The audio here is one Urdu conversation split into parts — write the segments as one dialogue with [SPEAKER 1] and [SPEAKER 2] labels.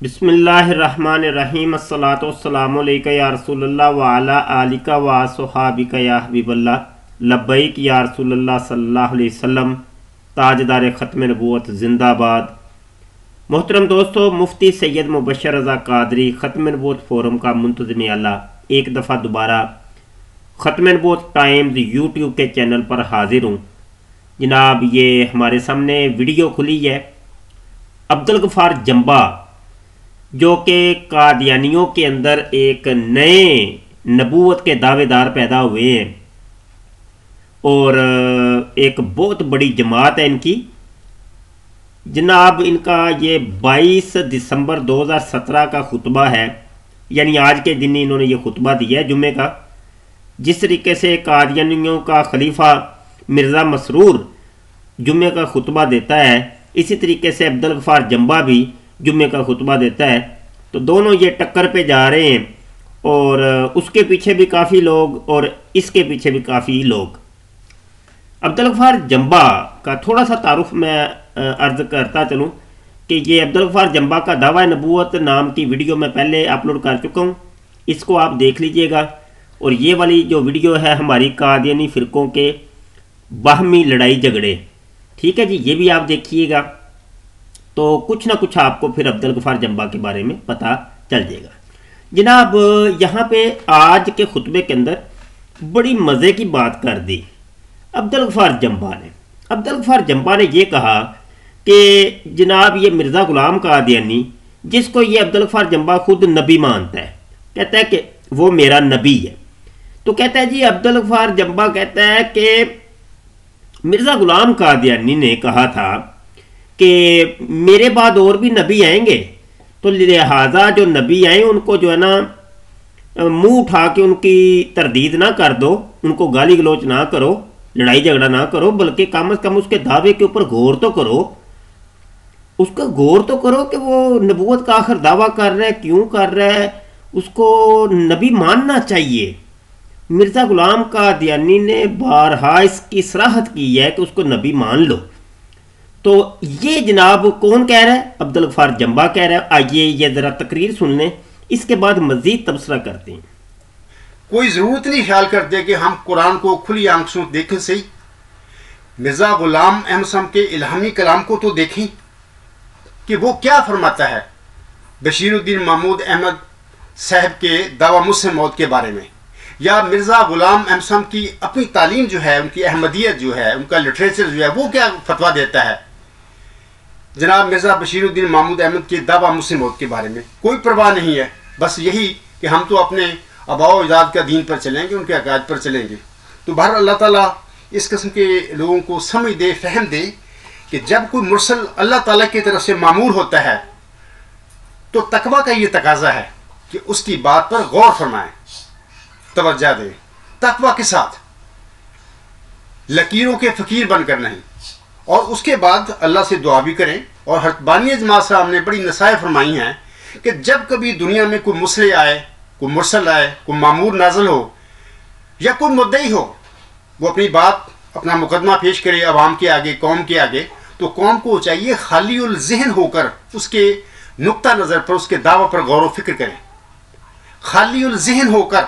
[SPEAKER 1] بسم اللہ الرحمن الرحیم الصلاۃ والسلام علیکہ یا رسول اللہ وعلی آلکہ وصحابکہ یا حبیب اللہ لبیک یا رسول اللہ صلی اللہ علیہ وسلم تاجدار ختم نبوت زندہ باد۔ محترم دوستو، مفتی سید مبشر رضا قادری ختم نبوت فورم کا منتظم اعلیٰ ایک دفعہ دوبارہ ختم نبوت ٹائمز یوٹیوب کے چینل پر حاضر ہوں۔ جناب، یہ ہمارے سامنے ویڈیو کھلی ہے عبدالغفار جمبا، جو کہ قادیانیوں کے اندر ایک نئے نبوت کے دعوے دار پیدا ہوئے ہیں اور ایک بہت بڑی جماعت ہے ان کی۔ جناب، ان کا یہ 22 دسمبر 2017 کا خطبہ ہے، یعنی آج کے دن انہوں نے یہ خطبہ دیا ہے جمعے کا۔ جس طریقے سے قادیانیوں کا خلیفہ مرزا مسرور جمعے کا خطبہ دیتا ہے، اسی طریقے سے عبدالغفار جمبا بھی جمعے کا خطبہ دیتا ہے، تو دونوں یہ ٹکر پہ جا رہے ہیں، اور اس کے پیچھے بھی کافی لوگ اور اس کے پیچھے بھی کافی لوگ۔ عبدالغفار جمبا کا تھوڑا سا تعارف میں عرض کرتا چلوں کہ یہ عبدالغفار جمبا کا دعویٰ نبوت نام کی ویڈیو میں پہلے اپلوڈ کر چکا ہوں، اس کو آپ دیکھ لیجئے گا۔ اور یہ والی جو ویڈیو ہے ہماری قادیانی فرقوں کے باہمی لڑائی جھگڑے، ٹھیک ہے جی، یہ بھی آپ دیکھیے گا، تو کچھ نہ کچھ آپ کو پھر عبدالغفار جمبا کے بارے میں پتہ چل جائے گا۔ جناب، یہاں پہ آج کے خطبے کے اندر بڑی مزے کی بات کر دی عبدالغفار جمبا نے۔ عبدالغفار جمبا نے یہ کہا کہ جناب، یہ مرزا غلام قادیانی، جس کو یہ عبدالغفار جمبا خود نبی مانتا ہے، کہتا ہے کہ وہ میرا نبی ہے، تو کہتا ہے جی عبدالغفار جمبا کہتا ہے کہ مرزا غلام قادیانی نے کہا تھا کہ میرے بعد اور بھی نبی آئیں گے، تو لہٰذا جو نبی آئیں ان کو جو ہے نا منہ اٹھا کے ان کی تردید نہ کر دو، ان کو گالی گلوچ نہ کرو، لڑائی جھگڑا نہ کرو، بلکہ کم از کم اس کے دعوے کے اوپر غور تو کرو، اس کا غور تو کرو کہ وہ نبوت کا آخر دعویٰ کر رہا ہے، کیوں کر رہا ہے، اس کو نبی ماننا چاہیے۔ مرزا غلام قادیانی نے بارہا اس کی صراحت کی ہے کہ اس کو نبی مان لو۔ تو یہ جناب کون کہہ رہا ہے؟ عبدالغفار جمبا کہہ رہا ہے۔ آئیے یہ ذرا تقریر سن لیں، اس کے بعد مزید تبصرہ کرتے ہیں۔
[SPEAKER 2] کوئی ضرورت نہیں خیال کرتے کہ ہم قرآن کو کھلی آنکھ سے دیکھیں، صحیح مرزا غلام احمد صاحب کے الہامی کلام کو تو دیکھیں کہ وہ کیا فرماتا ہے بشیر الدین محمود احمد صاحب کے دعویٰ مسلم موت کے بارے میں، یا مرزا غلام احمد صاحب کی اپنی تعلیم جو ہے، ان کی احمدیت جو ہے، ان کا لٹریچر جو ہے، وہ کیا فتویٰ دیتا ہے جناب مرزا بشیر الدین محمود احمد کے دعویٰ مسلم موت کے بارے میں۔ کوئی پرواہ نہیں ہے، بس یہی کہ ہم تو اپنے آباء و اجداد کا دین پر چلیں گے، ان کے عقائد پر چلیں گے۔ تو بہر اللہ تعالیٰ اس قسم کے لوگوں کو سمجھ دے، فہم دے کہ جب کوئی مرسل اللہ تعالیٰ کی طرف سے معمور ہوتا ہے تو تقویٰ کا یہ تقاضا ہے کہ اس کی بات پر غور فرمائیں، توجہ دیں، تقویٰ کے ساتھ، لکیروں کے فقیر بن کر نہیں، اور اس کے بعد اللہ سے دعا بھی کریں۔ اور حربانی جماعت صاحب نے بڑی نصائح فرمائی ہیں کہ جب کبھی دنیا میں کوئی مسلح آئے، کوئی مرسل آئے، کوئی معمور نازل ہو یا کوئی مدعی ہو، وہ اپنی بات، اپنا مقدمہ پیش کرے عوام کے آگے، قوم کے آگے، تو قوم کو چاہیے خالی الذہن ہو کر اس کے نقطہ نظر پر، اس کے دعوی پر غور و فکر کریں، خالی الذہن ہو کر۔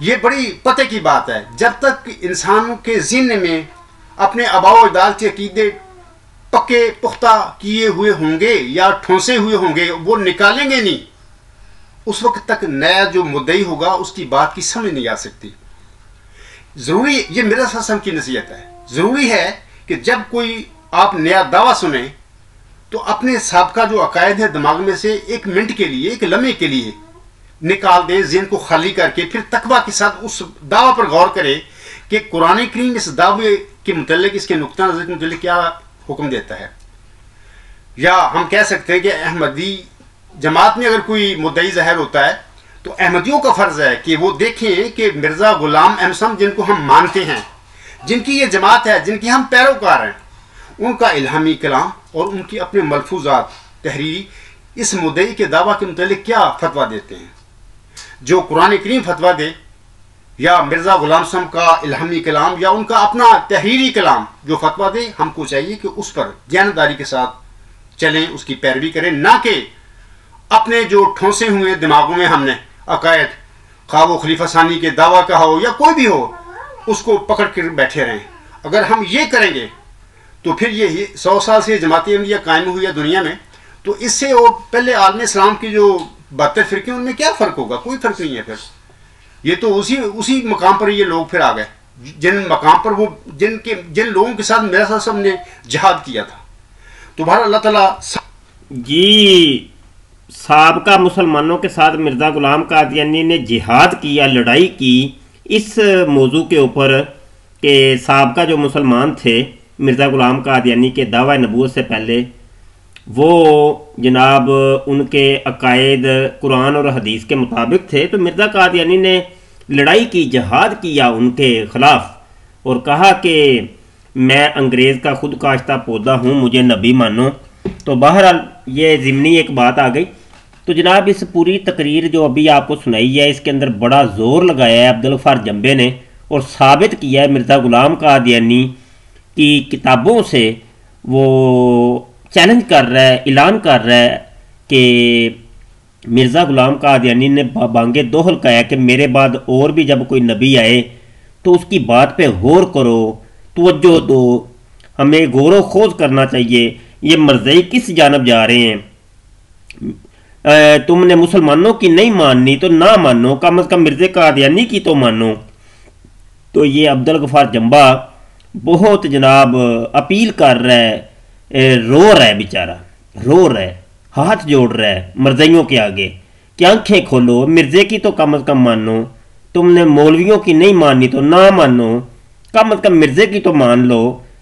[SPEAKER 2] یہ بڑی پتہ کی بات ہے، جب تک انسانوں کے ذہن میں اپنے آباء و اجداد کے عقیدے پکے پختہ کیے ہوئے ہوں گے یا ٹھونسے ہوئے ہوں گے، وہ نکالیں گے نہیں، اس وقت تک نیا جو مدعی ہوگا اس کی بات کی سمجھ نہیں آ سکتی۔ ضروری، یہ میرا سسم کی نصیحت ہے، ضروری ہے کہ جب کوئی آپ نیا دعویٰ سنیں تو اپنے سابقہ جو عقائد ہیں دماغ میں سے ایک منٹ کے لیے، ایک لمحے کے لیے نکال دیں، ذہن کو خالی کر کے پھر تقویٰ کے ساتھ اس دعویٰ پر غور کرے کہ قرآن کریم اس دعوے کے متعلق، اس کے نقطہ نظر کے متعلق کیا حکم دیتا ہے۔ یا ہم کہہ سکتے ہیں کہ احمدی جماعت میں اگر کوئی مدعی ظاہر ہوتا ہے تو احمدیوں کا فرض ہے کہ وہ دیکھیں کہ مرزا غلام احمد صاحب جن کو ہم مانتے ہیں، جن کی یہ جماعت ہے، جن کی ہم پیروکار ہیں، ان کا الہامی کلام اور ان کی اپنے ملفوظات تحریری اس مدعی کے دعویٰ کے متعلق کیا فتویٰ دیتے ہیں۔ جو قرآن کریم فتویٰ دے یا مرزا غلام صاحب کا الہامی کلام یا ان کا اپنا تحریری کلام جو فتویٰ دے، ہم کو چاہیے کہ اس پر دیانتداری کے ساتھ چلیں، اس کی پیروی کریں، نہ کہ اپنے جو ٹھونسے ہوئے دماغوں میں ہم نے عقائد، خواہ وہ خلیفہ ثانی کے دعویٰ کا ہو یا کوئی بھی ہو، اس کو پکڑ کر بیٹھے رہیں. اگر ہم یہ کریں گے تو پھر یہ 100 سال سے جماعت احمدیہ قائم ہوئی ہے دنیا میں، تو اس سے اور پہلے عالم اسلام کی جو 72 فرقے ان میں کیا فرق ہوگا؟ کوئی فرق نہیں ہے. پھر یہ تو اسی مقام پر یہ لوگ پھر آ گئے جن مقام پر وہ جن لوگوں کے ساتھ میرا صاحب نے جہاد کیا تھا. تو بہر اللہ تعالیٰ
[SPEAKER 1] جی سابقہ مسلمانوں کے ساتھ مرزا غلام قادیانی نے جہاد کیا، لڑائی کی اس موضوع کے اوپر کہ سابقہ جو مسلمان تھے مرزا غلام قادیانی کے دعوی نبوت سے پہلے، وہ جناب ان کے عقائد قرآن اور حدیث کے مطابق تھے. تو مرزا قادیانی نے لڑائی کی، جہاد کیا ان کے خلاف اور کہا کہ میں انگریز کا خود کاشتہ پودا ہوں، مجھے نبی مانو. تو بہرحال یہ ضمنی ایک بات آ گئی. تو جناب اس پوری تقریر جو ابھی آپ کو سنائی ہے، اس کے اندر بڑا زور لگایا ہے عبدالغفار جنبے نے اور ثابت کیا ہے مرزا غلام قادیانی کی کتابوں سے. وہ چیلنج کر رہا ہے، اعلان کر رہا ہے کہ مرزا غلام قادیانی نے بانگے دوہل کہا کہ میرے بعد اور بھی جب کوئی نبی آئے تو اس کی بات پہ غور کرو، توجہ دو، ہمیں غور و خوض کرنا چاہیے. یہ مرزائی کس جانب جا رہے ہیں؟ تم نے مسلمانوں کی نہیں ماننی تو نہ مانو، کم از کم مرزا قادیانی کی تو مانو. تو یہ عبدالغفار جنبا بہت جناب اپیل کر رہا ہے، رو رہا ہے بیچارہ، رو رہا ہے، ہاتھ جوڑ رہا ہے مرزائیوں کے آگے کہ آنکھیں کھولو، مرزے کی تو کم از کم مانو، تم نے مولویوں کی نہیں ماننی تو نہ مانو، کم از کم مرزے کی تو مان لو،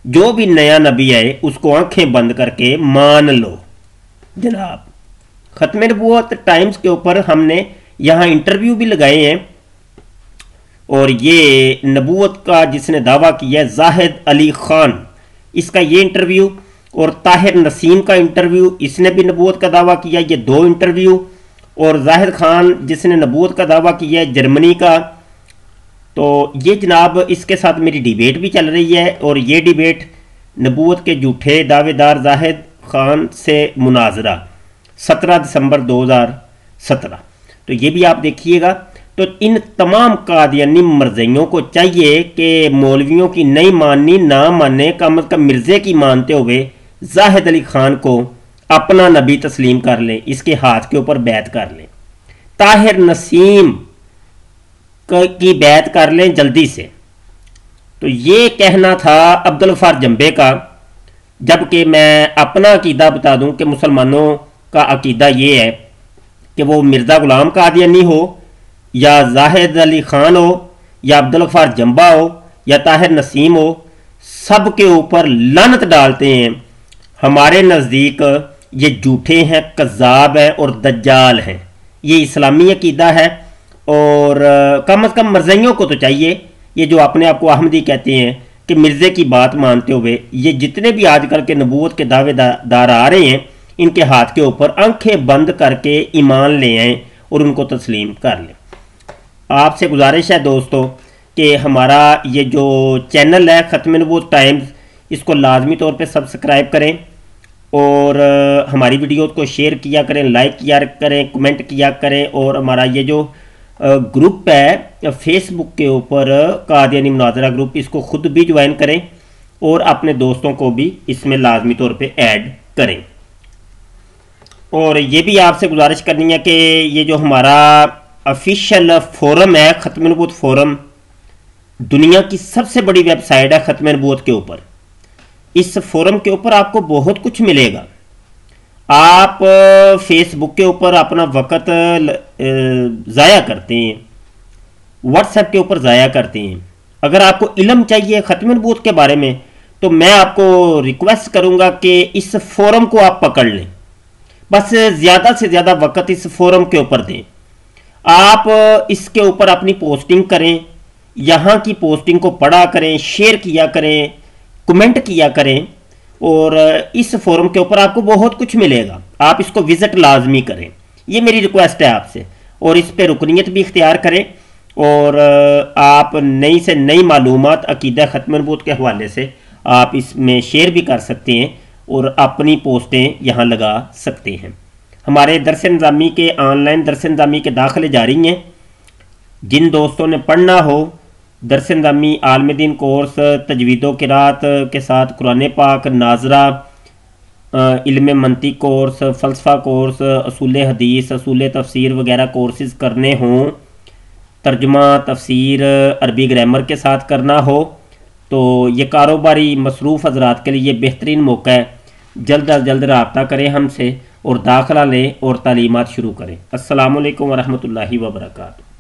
[SPEAKER 1] جو بھی نیا نبی آئے اس کو آنکھیں بند کر کے مان لو. جناب ختم نبوت ٹائمز کے اوپر ہم نے یہاں انٹرویو بھی لگائے ہیں، اور یہ نبوت کا جس نے دعویٰ کیا ہے زاہد علی خان، اس کا یہ انٹرویو، اور طاہر نسیم کا انٹرویو، اس نے بھی نبوت کا دعویٰ کیا. یہ 2 انٹرویو. اور زاہد خان جس نے نبوت کا دعویٰ کیا ہے جرمنی کا، تو یہ جناب اس کے ساتھ میری ڈیبیٹ بھی چل رہی ہے. اور یہ ڈیبیٹ نبوت کے جھوٹے دعوے دار زاہد خان سے مناظرہ 17 دسمبر 2017. تو یہ بھی آپ دیکھیے گا. تو ان تمام قادیانی مرزائیوں کو چاہیے کہ مولویوں کی نہیں ماننی نہ مانے، کم از کم مرزے کی مانتے ہوئے زاہد علی خان کو اپنا نبی تسلیم کر لیں، اس کے ہاتھ کے اوپر بیعت کر لیں. طاہر نسیم کی بیعت کر لیں جلدی سے. تو یہ کہنا تھا عبدالغفار جنبے کا. جبکہ میں اپنا عقیدہ بتا دوں کہ مسلمانوں کا عقیدہ یہ ہے کہ وہ مرزا غلام قادیانی ہو یا زاہد علی خان ہو یا عبدالغفار جنبا ہو یا طاہر نسیم ہو، سب کے اوپر لعنت ڈالتے ہیں. ہمارے نزدیک یہ جھوٹے ہیں، کذاب ہیں اور دجال ہیں. یہ اسلامی عقیدہ ہے. اور کم از کم مرزائیوں کو تو چاہیے، یہ جو اپنے آپ کو احمدی کہتے ہیں، کہ مرزے کی بات مانتے ہوئے یہ جتنے بھی آج کل کے نبوت کے دعوے دار آ رہے ہیں، ان کے ہاتھ کے اوپر آنکھیں بند کر کے ایمان لے آئیں اور ان کو تسلیم کر لیں. آپ سے گزارش ہے دوستو کہ ہمارا یہ جو چینل ہے ختم نبوت ٹائمز، اس کو لازمی طور پہ سبسکرائب کریں اور ہماری ویڈیوز کو شیئر کیا کریں، لائک کیا کریں، کمنٹ کیا کریں. اور ہمارا یہ جو گروپ ہے فیس بک کے اوپر قادیانی مناظرہ گروپ، اس کو خود بھی جوائن کریں اور اپنے دوستوں کو بھی اس میں لازمی طور پہ ایڈ کریں. اور یہ بھی آپ سے گزارش کرنی ہے کہ یہ جو ہمارا آفیشیل فورم ہے ختم نبوت فورم، دنیا کی سب سے بڑی ویب سائٹ ہے ختم نبوت کے اوپر. اس فورم کے اوپر آپ کو بہت کچھ ملے گا. آپ فیس بک کے اوپر اپنا وقت ضائع کرتے ہیں، واٹس ایپ کے اوپر ضائع کرتے ہیں. اگر آپ کو علم چاہیے ختم نبوت کے بارے میں تو میں آپ کو ریکویسٹ کروں گا کہ اس فورم کو آپ پکڑ لیں. بس زیادہ سے زیادہ وقت اس فورم کے اوپر دیں. آپ اس کے اوپر اپنی پوسٹنگ کریں، یہاں کی پوسٹنگ کو پڑھا کریں، شیئر کیا کریں، کمنٹ کیا کریں. اور اس فورم کے اوپر آپ کو بہت کچھ ملے گا. آپ اس کو وزٹ لازمی کریں، یہ میری ریکویسٹ ہے آپ سے. اور اس پہ رکنیت بھی اختیار کریں. اور آپ نئی سے نئی معلومات عقیدہ ختم نبوت کے حوالے سے آپ اس میں شیئر بھی کر سکتے ہیں اور اپنی پوسٹیں یہاں لگا سکتے ہیں. ہمارے درس نظامی کے آن لائن درس نظامی کے داخلے جاری ہیں. جن دوستوں نے پڑھنا ہو درس نظامی عالم دین کورس تجوید و قرات کے ساتھ قرآن پاک، ناظرہ، علم منطق کورس، فلسفہ کورس، اصول حدیث، اصول تفسیر وغیرہ کورسز کرنے ہوں، ترجمہ تفسیر عربی گرامر کے ساتھ کرنا ہو تو یہ کاروباری مصروف حضرات کے لیے بہترین موقع ہے. جلد از جلد رابطہ کریں ہم سے اور داخلہ لیں اور تعلیمات شروع کریں. السلام علیکم ورحمۃ اللہ وبرکاتہ.